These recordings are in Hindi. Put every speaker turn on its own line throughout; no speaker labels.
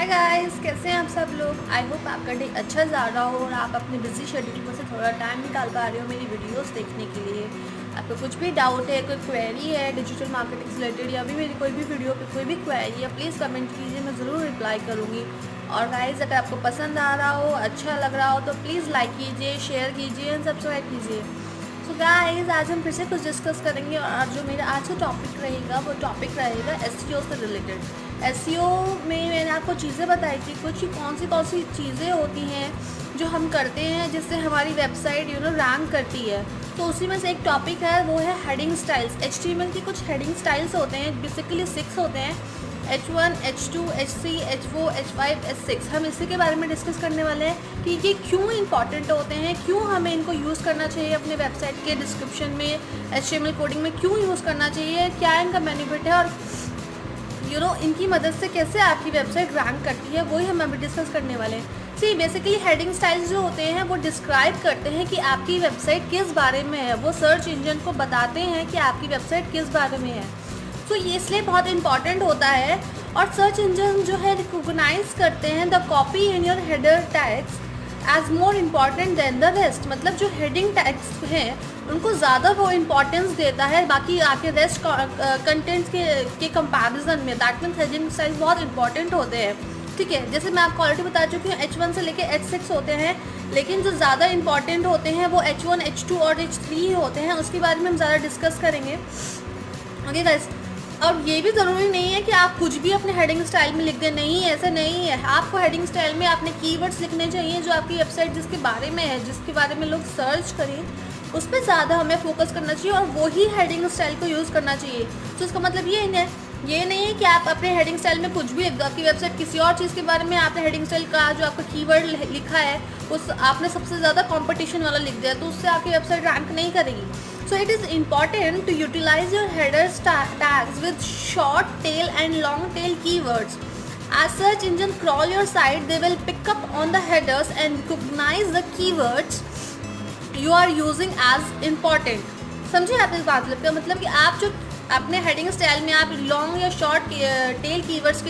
गाइस, कैसे हैं आप सब लोग। आई होप आपका डे अच्छा जा रहा हो और आप अपने बिजी शेड्यूल में से थोड़ा टाइम निकाल पा रहे हो मेरी वीडियोस देखने के लिए। आपको कुछ भी डाउट है, कोई क्वेरी है डिजिटल मार्केटिंग से रिलेटेड या भी मेरी कोई भी वीडियो पे कोई भी क्वेरी है, प्लीज़ कमेंट कीजिए, मैं ज़रूर रिप्लाई करूँगी। और गाइस, अगर आपको पसंद आ रहा हो, अच्छा लग रहा हो तो प्लीज़ लाइक कीजिए, शेयर कीजिए एंड सब्सक्राइब कीजिए। सो गाइस, आज हम फिर से कुछ डिस्कस करेंगे और जो मेरा आज का टॉपिक रहेगा वो टॉपिक रहेगा एसईओ से रिलेटेड। एसईओ में मैंने आपको चीज़ें बताई थी कुछ कि कौन सी चीज़ें होती हैं जो हम करते हैं जिससे हमारी वेबसाइट रैंक करती है। तो उसी में से एक टॉपिक है, वो है हेडिंग स्टाइल्स। एचटीएमएल की कुछ हेडिंग स्टाइल्स होते हैं, बेसिकली 6 होते हैं, H1, H2, H3, H4, H5, H6। हम इसी के बारे में डिस्कस करने वाले हैं कि ये क्यों इंपॉर्टेंट होते हैं, क्यों हमें इनको यूज़ करना चाहिए अपने वेबसाइट के डिस्क्रिप्शन में, HTML कोडिंग में क्यों यूज़ करना चाहिए, क्या इनका बेनिफिट है और इनकी मदद से कैसे आपकी वेबसाइट रैंक करती है, वही हम अभी डिस्कस करने वाले हैं। सी बेसिकली हेडिंग स्टाइल्स जो होते हैं वो डिस्क्राइब करते हैं कि आपकी वेबसाइट किस बारे में है, वो सर्च इंजन को बताते हैं कि आपकी वेबसाइट किस बारे में है। तो ये इसलिए बहुत इंपॉर्टेंट होता है और सर्च इंजन जो है रिकॉग्नाइज करते हैं the copy in your header tags as more important than the rest. मतलब जो हेडिंग टैग्स हैं उनको ज़्यादा वो इम्पॉर्टेंस देता है बाकी आके रेस्ट कंटेंट्स के कंपैरिजन में। दैट मीन्स हेडिंग स्टाइल्स बहुत इंपॉर्टेंट होते हैं, ठीक है। जैसे मैं आपको ऑलरेडी बता चुकी हूँ, H1 से लेके H6 होते हैं, लेकिन जो ज़्यादा इंपॉर्टेंट होते हैं वो H1, H2 और H3 होते हैं। उसके बारे में हम ज़्यादा डिस्कस करेंगे, ओके गाइस। और ये भी ज़रूरी नहीं है कि आप कुछ भी अपने हेडिंग स्टाइल में लिख दें, नहीं, ऐसा नहीं है। आपको हेडिंग स्टाइल में अपने कीवर्ड्स लिखने चाहिए जो आपकी वेबसाइट जिसके बारे में है, जिसके बारे में लोग सर्च करें, उस पर ज़्यादा हमें फोकस करना चाहिए और वही हेडिंग स्टाइल को यूज़ करना चाहिए। तो इसका मतलब ये नहीं है कि आप अपने हेडिंग स्टाइल में कुछ भी लिख दो। आपकी वेबसाइट किसी और चीज़ के बारे में आपने हेडिंग स्टाइल का जो आपका कीवर्ड लिखा है उस आपने सबसे ज़्यादा कंपटीशन वाला लिख दिया, तो उससे आपकी वेबसाइट रैंक नहीं करेगी। So it is important to utilize your header tags with short tail and long tail keywords. As search engine crawl your site, they will pick up on the headers and recognize the keywords you are using as important. समझे आप इस बात का मतलब कि आप जो अपने हेडिंग स्टाइल में आप लॉन्ग या शॉर्ट टेल कीवर्ड्स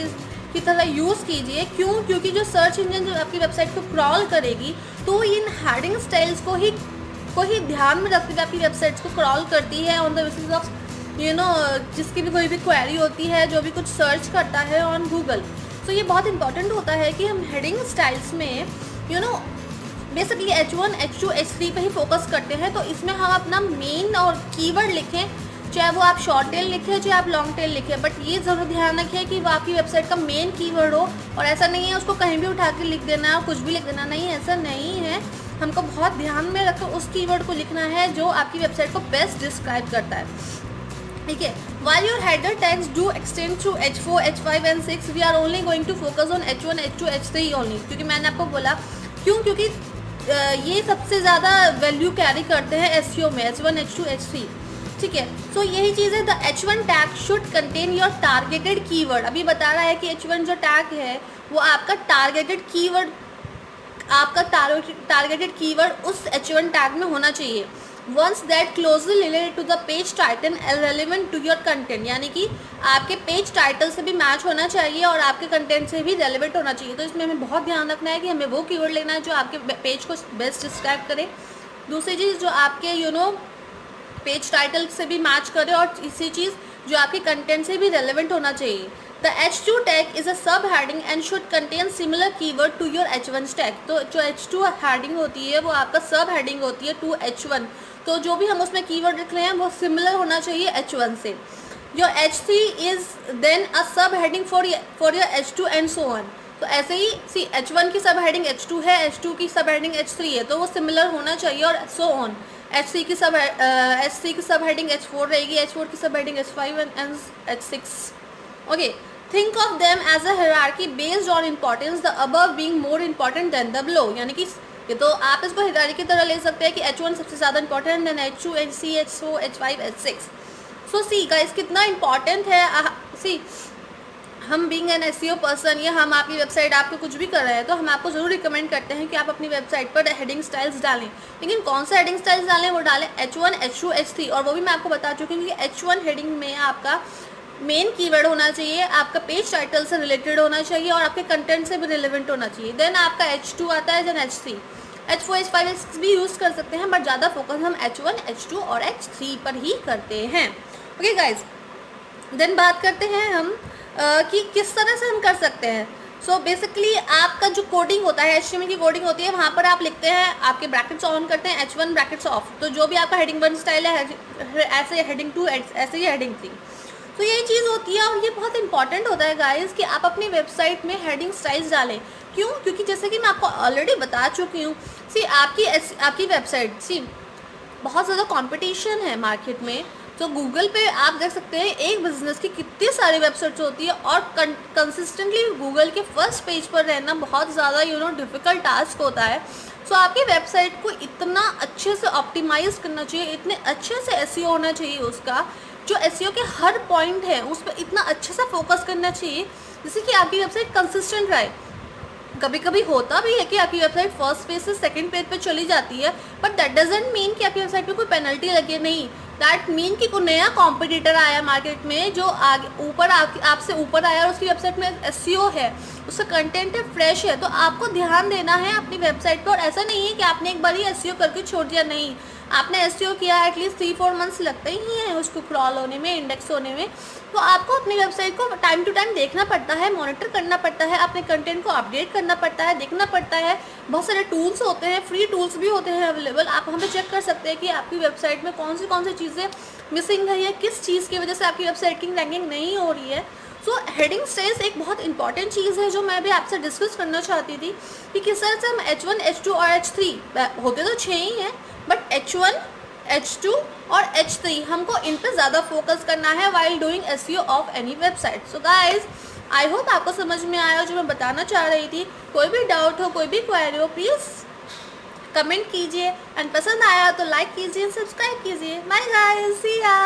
की तरह यूज़ कीजिए। क्यों? क्योंकि जो सर्च इंजन जो आपकी वेबसाइट को क्रॉल करेगी तो इन हेडिंग स्टाइल्स को ही ध्यान में रखते हुए आपकी वेबसाइट्स को क्रॉल करती है ऑन द बेसिस ऑफ जिसकी भी कोई भी क्वेरी होती है, जो भी कुछ सर्च करता है ऑन गूगल। तो ये बहुत इंपॉर्टेंट होता है कि हम हेडिंग स्टाइल्स में बेसिकली H1, H2, H3 पे ही फोकस करते हैं। तो इसमें हम अपना मेन और कीवर्ड लिखें, चाहे वो आप शॉर्ट टेल लिखें चाहे आप लॉन्ग टेल लिखें, बट ये ज़रूर ध्यान रखें कि वो आपकी वेबसाइट का मेन कीवर्ड हो। और ऐसा नहीं है उसको कहीं भी उठा के लिख देना, कुछ भी लिख देना, नहीं, ऐसा नहीं है। हमको बहुत ध्यान में रखकर उस कीवर्ड को लिखना है जो आपकी वेबसाइट को बेस्ट डिस्क्राइब करता है, ठीक है। While your header tags do extend to H4, H5 and 6, we are only going to focus on H1, H2, H3 only। क्योंकि मैंने आपको बोला क्योंकि ये सबसे ज़्यादा वैल्यू कैरी करते हैं एसईओ में, H1, H2, H3, ठीक है। सो यही चीज़ है, the H1 tag should contain your targeted keyword. अभी बता रहा है कि H1 जो टैग है वो आपका टारगेटेड कीवर्ड, आपका टारगेटेड कीवर्ड उस H1 टैग में होना चाहिए। Once that closely related to the page title and relevant to your content, यानी कि आपके पेज टाइटल से भी मैच होना चाहिए और आपके कंटेंट से भी रेलिवेंट होना चाहिए। तो इसमें हमें बहुत ध्यान रखना है कि हमें वो कीवर्ड लेना है जो आपके पेज को बेस्ट डिस्क्राइब करे। दूसरी चीज़, जो आपके पेज टाइटल से भी मैच करे, और तीसरी चीज़ जो आपके कंटेंट से भी रेलिवेंट होना चाहिए। The H2 tag is a sub-heading and should contain similar keyword to your H1 tag। तो जो H2 heading होती है वो आपका सब हेडिंग होती है to H1। तो जो भी हम उसमें कीवर्ड लिख रहे हैं वो सिमिलर होना चाहिए H1 से। Your H3 is then a sub-heading for your H2 and so on। तो ऐसे ही H1 की सब हेडिंग H2 है, H2 की सब हेडिंग H3 है, तो वो सिमिलर होना चाहिए और so on। H3 की सब हेडिंग H4 रहेगी, H4 की सब heading H5 and H6। Okay, think of them as a hierarchy based on importance, the above being more important than the below। यानी कि ये तो आप इसको हिरारी की तरह ले सकते हैं कि H1 सबसे ज़्यादा important, then H2, H3, H4, H5, H6। So see guys, कितना इंपॉर्टेंट है। सी हम बीइंग एन एसईओ पर्सन या हम आपकी वेबसाइट आपको कुछ भी कर रहे हैं तो हम आपको ज़रूर रिकमेंड करते हैं कि आप अपनी वेबसाइट पर हेडिंग स्टाइल्स डालें। लेकिन कौन सा हेडिंग स्टाइल्स डालें? वो डालें H1, H2, H3। और वो भी मैं आपको बता चुकी हूँ कि H1 हेडिंग में आपका मेन कीवर्ड होना चाहिए, आपका पेज टाइटल से रिलेटेड होना चाहिए और आपके कंटेंट से भी रिलेवेंट होना चाहिए। देन आपका H2 आता है, then H3, H4, H5, H6 भी यूज़ कर सकते हैं, बट ज़्यादा फोकस हम H1, H2 और H3 पर ही करते हैं। ओके गाइज, देन बात करते हैं हम कि किस तरह से हम कर सकते हैं। सो बेसिकली आपका जो कोडिंग होता है, HTML की कोडिंग होती है, वहाँ पर आप लिखते हैं, आपके ब्रैकेट्स ऑन करते हैं, H1 ब्रैकेट्स ऑफ, तो जो भी आपका हेडिंग 1 स्टाइल है, ऐसे हेडिंग 2, ऐसे ही हेडिंग 3, तो यही चीज़ होती है। और ये बहुत इंपॉर्टेंट होता है गाइस कि आप अपनी वेबसाइट में हेडिंग स्टाइल्स डालें। क्यों? क्योंकि जैसे कि मैं आपको ऑलरेडी बता चुकी हूँ, सी आपकी वेबसाइट, सी बहुत ज़्यादा कंपटीशन है मार्केट में। तो गूगल पे आप देख सकते हैं एक बिजनेस की कितनी सारी वेबसाइट्स होती है, और कंसिस्टेंटली गूगल के फर्स्ट पेज पर रहना बहुत ज़्यादा डिफ़िकल्ट टास्क होता है। सो आपकी वेबसाइट को इतना अच्छे से ऑप्टिमाइज़ करना चाहिए, इतने अच्छे से एसईओ होना चाहिए उसका, जो एसईओ के हर पॉइंट है उस पर इतना अच्छे से फोकस करना चाहिए जिससे कि आपकी वेबसाइट कंसिस्टेंट रहे। कभी कभी होता भी है कि आपकी वेबसाइट फर्स्ट पेज से सेकंड पेज पे चली जाती है, बट दैट डजंट मीन कि आपकी वेबसाइट पे कोई पेनल्टी लगे, नहीं। दैट मीन कि कोई नया कॉम्पिटिटर आया मार्केट में जो आगे ऊपर आपसे ऊपर आया और उसकी वेबसाइट में एसईओ है, उसका कंटेंट है, फ्रेश है, तो आपको ध्यान देना है अपनी वेबसाइट पर। और ऐसा नहीं है कि आपने एक बार ही एसईओ करके छोड़ दिया, नहीं, आपने एसईओ किया, एटलीस्ट 3-4 मंथ्स लगते ही हैं उसको क्रॉल होने में, इंडेक्स होने में। तो आपको अपनी वेबसाइट को टाइम टू टाइम देखना पड़ता है, मॉनिटर करना पड़ता है, अपने कंटेंट को अपडेट करना पड़ता है, देखना पड़ता है। बहुत सारे टूल्स होते हैं, फ्री टूल्स भी होते हैं अवेलेबल, आप वहाँ पे चेक कर सकते हैं कि आपकी वेबसाइट में कौन सी चीज़ें मिसिंग है या किस चीज़ की वजह से आपकी वेबसाइट की रैंकिंग नहीं हो रही है। सो हेडिंग स्टाइल्स एक बहुत इंपॉर्टेंट चीज़ है जो मैं भी आपसे डिस्कस करना चाहती थी कि किस तरह से हम H1, H2 और H3, होते तो 6 ही हैं, बट H1, H2 और H3 हमको इन पे ज़्यादा फोकस करना है while doing SEO of any website. So guys, I hope आपको समझ में आया जो मैं बताना चाह रही थी। कोई भी डाउट हो, कोई भी क्वेरी हो, प्लीज़ कमेंट कीजिए, एंड पसंद आया तो लाइक कीजिए, सब्सक्राइब कीजिए। बाय गाइस, सी या।